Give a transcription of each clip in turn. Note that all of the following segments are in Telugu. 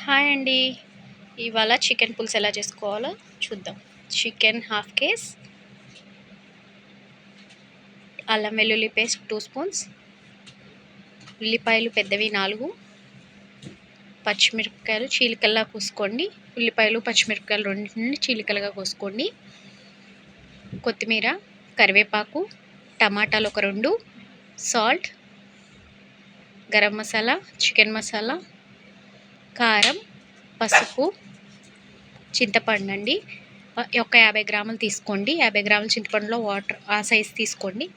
హాయ్ అండి. ఇవాళ చికెన్ పులుసు ఎలా చేసుకోవాలో చూద్దాం. చికెన్ హాఫ్ కేస్, అల్లం వెల్లుల్లి పేస్ట్ 2 స్పూన్స్, ఉల్లిపాయలు పెద్దవి 4, పచ్చిమిరపకాయలు చీలికల్లా కోసుకోండి. ఉల్లిపాయలు పచ్చిమిరపకాయలు రెండింటిని చీలికలుగా కోసుకోండి. కొత్తిమీర, కరివేపాకు, టమాటాలు ఒక 2, సాల్ట్, గరం మసాలా, చికెన్ మసాలా, కారం, పసుపు, చింతపండు అండి. ఒక 50 గ్రాములు తీసుకోండి. 50 గ్రాముల చింతపండులో వాటర్ ఆ సైజు తీసుకోండి.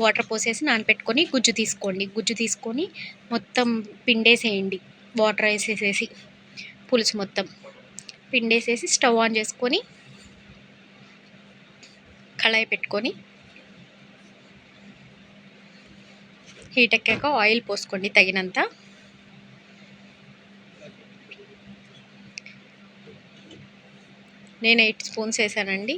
వాటర్ పోసేసి నానబెట్టుకొని గుజ్జు తీసుకోండి. గుజ్జు తీసుకొని మొత్తం పిండేసేయండి. వాటర్ వేసేసేసి పులుసు మొత్తం పిండేసేసి స్టవ్ ఆన్ చేసుకొని కళాయి పెట్టుకొని హీట్ ఎక్కాక ఆయిల్ పోసుకోండి తగినంత. నేను 8 స్పూన్స్ వేసానండి.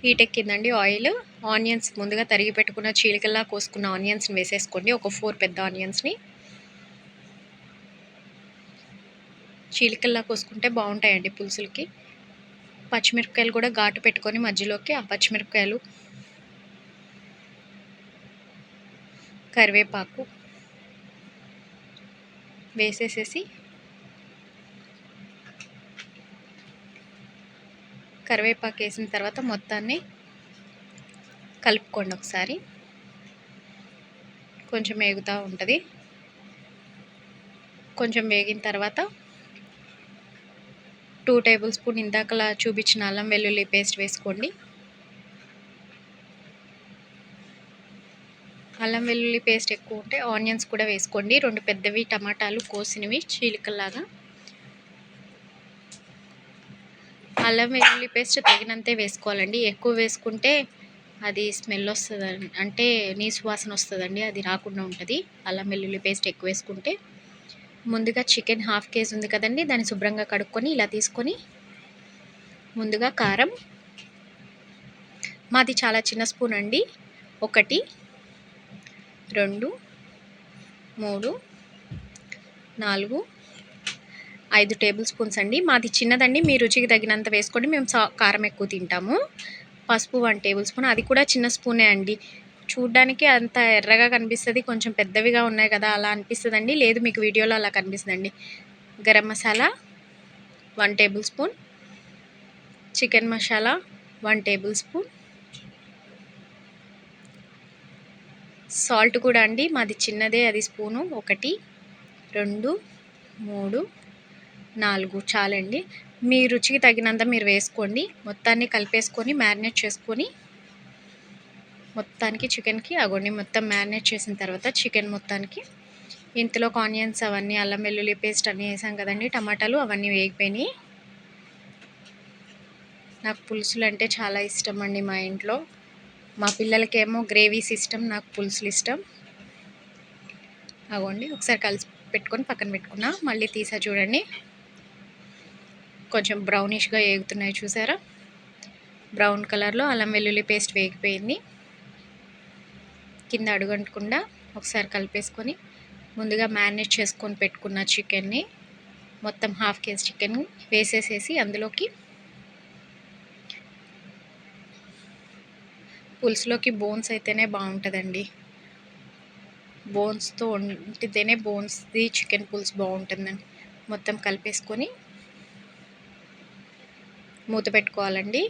Heat ఎక్కిందండి oil. ఆనియన్స్ ముందుగా తరిగి పెట్టుకున్న చీలికల్లా కోసుకున్న ఆనియన్స్ని వేసేసుకోండి. ఒక 4 పెద్ద ఆనియన్స్ని చీలికల్లా కోసుకుంటే బాగుంటాయండి పులుసులకి. పచ్చిమిరపకాయలు కూడా ఘాటు పెట్టుకొని మధ్యలోకి ఆ పచ్చిమిరపకాయలు, కరివేపాకు వేసేసేసి కరివేపాకు వేసిన తర్వాత మొత్తాన్ని కలుపుకోండి ఒకసారి. కొంచెం వేగుతూ ఉంటుంది. కొంచెం వేగిన తర్వాత 2 టేబుల్ స్పూన్ ఇందాకలా చూపించిన అల్లం వెల్లుల్లి పేస్ట్ వేసుకోండి. అల్లం వెల్లుల్లి పేస్ట్ ఎక్కువ ఉంటే ఆనియన్స్ కూడా వేసుకోండి. 2 పెద్దవి టమాటాలు కోసినవి చీలికల్లాగా. అల్లం వెల్లుల్లి పేస్ట్ తగినంతే వేసుకోవాలండి. ఎక్కువ వేసుకుంటే అది స్మెల్ వస్తుంది, అంటే నీసు వాసన వస్తుందండి. అది రాకుండా ఉంటుంది అల్లం వెల్లుల్లి పేస్ట్ ఎక్కువ వేసుకుంటే. ముందుగా చికెన్ హాఫ్ కేజీ ఉంది కదండి, దాన్ని శుభ్రంగా కడుక్కొని ఇలా తీసుకొని ముందుగా కారం, మాది చాలా చిన్న స్పూన్ అండి, 1, 2, 3, 4, 5 టేబుల్ స్పూన్స్ అండి. మాది చిన్నదండి, మీ రుచికి తగినంత వేసుకోండి. మేము కారం ఎక్కువ తింటాము. పసుపు 1 టేబుల్ స్పూన్, అది కూడా చిన్న స్పూనే అండి. చూడ్డానికి అంత ఎర్రగా కనిపిస్తుంది, కొంచెం పెద్దవిగా ఉన్నాయి కదా అలా అనిపిస్తుందండి. లేదు మీకు వీడియోలో అలా కనిపిస్తుందండి. Garam masala 1 table spoon, chicken masala 1 table spoon, salt కూడా అండి మాది చిన్నదే, అది స్పూను 1, 2, 3, 4 చాలండి. మీ రుచికి తగినంత మీరు వేసుకోండి. మొత్తాన్ని కలిపేసుకొని మ్యారినేట్ చేసుకొని మొత్తానికి చికెన్కి అగోండి మొత్తం మ్యారినేట్ చేసిన తర్వాత చికెన్ మొత్తానికి ఇంతలో ఆనియన్స్ అవన్నీ అల్లం వెల్లుల్లి పేస్ట్ అన్నీ వేసాం కదండి, టమాటాలు అవన్నీ వేగిపోయినాయి. నాకు పులుసులు అంటే చాలా ఇష్టం అండి. మా ఇంట్లో మా పిల్లలకేమో గ్రేవీస్ ఇష్టం, నాకు పులుసులు ఇష్టం. అగోండి ఒకసారి కలిసి పెట్టుకొని పక్కన పెట్టుకున్నా. మళ్ళీ తీసా చూడండి, కొంచెం బ్రౌనిష్గా వేగుతున్నాయి చూసారా. బ్రౌన్ కలర్లో అల్లం వెల్లుల్లి పేస్ట్ వేగిపోయింది. కింద అడుగంటకుండా ఒకసారి కలిపేసుకొని ముందుగా మ్యారినేట్ చేసుకొని పెట్టుకున్న చికెన్ని మొత్తం హాఫ్ కేజీ చికెన్ వేసేసేసి అందులోకి పులుసులోకి బోన్స్ అయితేనే బాగుంటుందండి. బోన్స్తో వండితేనే బోన్స్ది చికెన్ పులుసు బాగుంటుందండి. మొత్తం కలిపేసుకొని మూత పెట్టుకోవాలండి.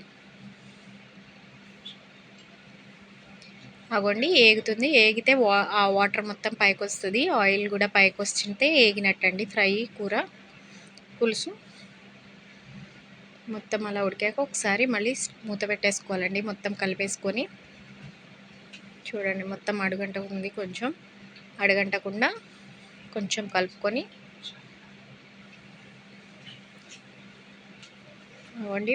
అగోండి ఏగుతుంది. ఏగితే ఆ వాటర్ మొత్తం పైకి వస్తుంది, ఆయిల్ కూడా పైకి వస్తుంటే ఏగినట్టండి. ఫ్రై కూర పులుసు మొత్తం అలా ఉడికాక ఒకసారి మళ్ళీ మూత పెట్టేసుకోవాలండి. మొత్తం కలిపేసుకొని చూడండి మొత్తం అడుగంటకుంది, కొంచెం అడుగంటకుండా కొంచెం కలుపుకొని అవ్వండి.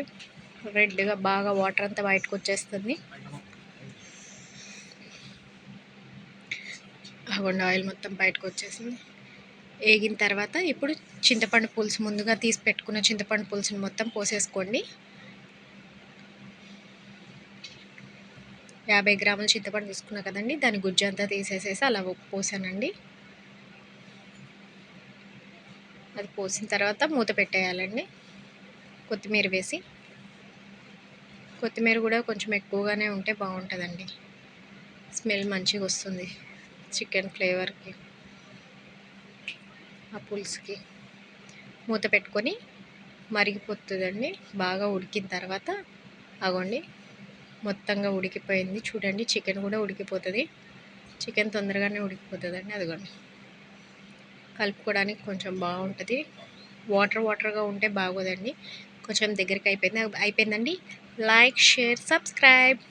రెడ్గా బాగా వాటర్ అంతా బయటకు వచ్చేస్తుంది. అవ్వండి ఆయిల్ మొత్తం బయటకు వచ్చేసింది. వేగిన తర్వాత ఇప్పుడు చింతపండు పులుసు ముందుగా తీసి పెట్టుకున్న చింతపండు పులుసుని మొత్తం పోసేసుకోండి. 50 గ్రాముల చింతపండు తీసుకున్నా కదండి, దాని గుజ్జు అంతా తీసేసేసి అలా పోసానండి. అది పోసిన తర్వాత మూత పెట్టేయాలండి. కొత్తిమీర వేసి, కొత్తిమీర కూడా కొంచెం ఎక్కువగానే ఉంటే బాగుంటుందండి. స్మెల్ మంచిగా వస్తుంది చికెన్ ఫ్లేవర్కి, ఆ పులుసుకి. మూత పెట్టుకొని మరిగిపోతుందండి. బాగా ఉడికిన తర్వాత అగోండి మొత్తంగా ఉడికిపోయింది చూడండి. చికెన్ కూడా ఉడికిపోతుంది. చికెన్ తొందరగానే ఉడికిపోతుందండి. అదిగోండి కలుపుకోవడానికి కొంచెం బాగుంటుంది. వాటర్గా ఉంటే బాగోదండి. కొంచెం దగ్గరికి అయిపోయిందండి. Like, share, subscribe.